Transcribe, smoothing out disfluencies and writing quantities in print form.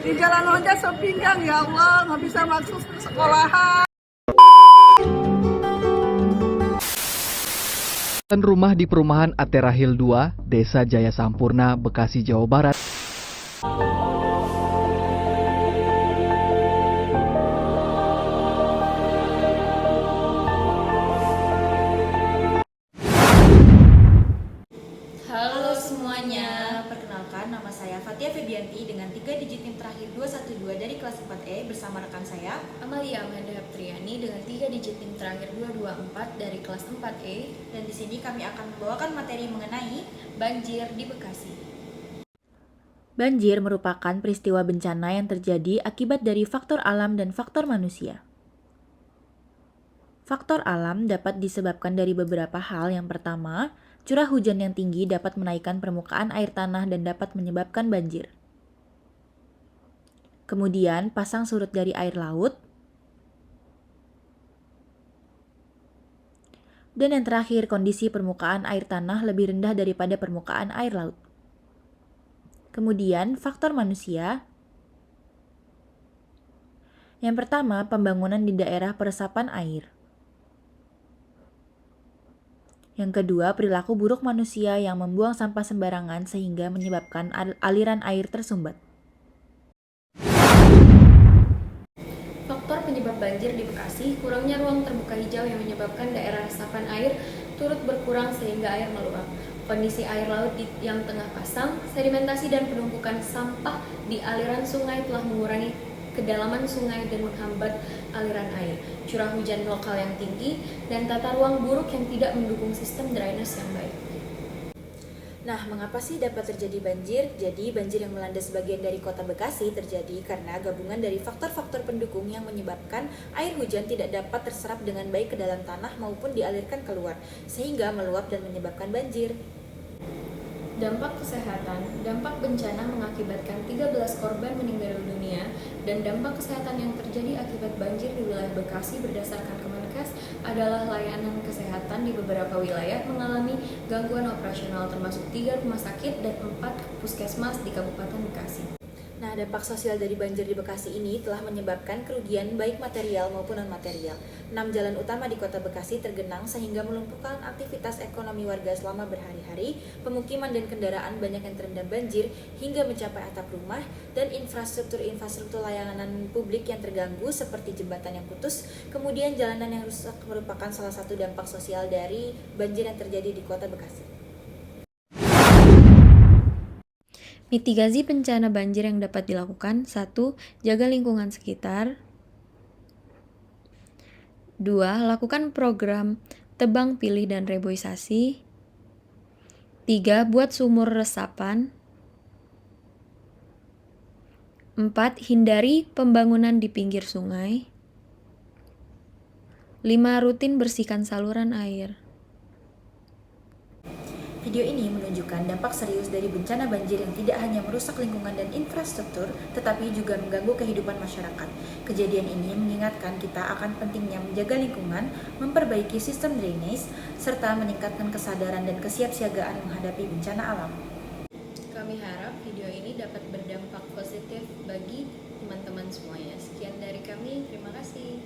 Di jalan aja sepinggang ya Allah, nggak bisa masuk ke sekolahan. Rumah di perumahan Atera Hill 2, Desa Jaya Sampurna, Bekasi, Jawa Barat. Halo semuanya, perkenalkan nama saya Fatia Febianti dengan 3 digit NIM terakhir 212 dari kelas 4E bersama rekan saya Amalia Amanda Haptriani dengan 3 digit NIM terakhir 224 dari kelas 4E. dan di sini kami akan membawakan materi mengenai Banjir di Bekasi. Banjir merupakan peristiwa bencana yang terjadi akibat dari faktor alam dan faktor manusia. Faktor alam dapat disebabkan dari beberapa hal. Yang pertama, curah hujan yang tinggi dapat menaikkan permukaan air tanah dan dapat menyebabkan banjir. Kemudian, pasang surut dari air laut. Dan yang terakhir, kondisi permukaan air tanah lebih rendah daripada permukaan air laut. Kemudian, faktor manusia. Yang pertama, pembangunan di daerah peresapan air. Yang kedua, perilaku buruk manusia yang membuang sampah sembarangan sehingga menyebabkan aliran air tersumbat. Faktor penyebab banjir di Bekasi, kurangnya ruang terbuka hijau yang menyebabkan daerah resapan air turut berkurang sehingga air meluap. Kondisi air laut yang tengah pasang, sedimentasi dan penumpukan sampah di aliran sungai telah mengurangi kedalaman sungai dan menghambat aliran air, curah hujan lokal yang tinggi, dan tata ruang buruk yang tidak mendukung sistem drainase yang baik. Nah, mengapa sih dapat terjadi banjir? Jadi, banjir yang melanda sebagian dari kota Bekasi terjadi karena gabungan dari faktor-faktor pendukung yang menyebabkan air hujan tidak dapat terserap dengan baik ke dalam tanah maupun dialirkan keluar, sehingga meluap dan menyebabkan banjir. Dampak kesehatan, dampak bencana mengakibatkan 13 korban meninggal dunia, dan dampak kesehatan yang terjadi akibat banjir di wilayah Bekasi berdasarkan Kemenkes adalah layanan kesehatan di beberapa wilayah mengalami gangguan operasional termasuk 3 rumah sakit dan 4 puskesmas di Kabupaten Bekasi. Nah, dampak sosial dari banjir di Bekasi ini telah menyebabkan kerugian baik material maupun non-material. 6 jalan utama di kota Bekasi tergenang sehingga melumpuhkan aktivitas ekonomi warga selama berhari-hari, pemukiman dan kendaraan banyak yang terendam banjir hingga mencapai atap rumah, dan infrastruktur layanan publik yang terganggu seperti jembatan yang putus, kemudian jalanan yang rusak merupakan salah satu dampak sosial dari banjir yang terjadi di kota Bekasi. Mitigasi bencana banjir yang dapat dilakukan: 1. Jaga lingkungan sekitar. 2. Lakukan program tebang pilih dan reboisasi. 3. Buat sumur resapan. 4. Hindari pembangunan di pinggir sungai. 5. Rutin bersihkan saluran air. Video ini menunjukkan dampak serius dari bencana banjir yang tidak hanya merusak lingkungan dan infrastruktur, tetapi juga mengganggu kehidupan masyarakat. Kejadian ini mengingatkan kita akan pentingnya menjaga lingkungan, memperbaiki sistem drainase, serta meningkatkan kesadaran dan kesiapsiagaan menghadapi bencana alam. Kami harap video ini dapat berdampak positif bagi teman-teman semuanya. Sekian dari kami, terima kasih.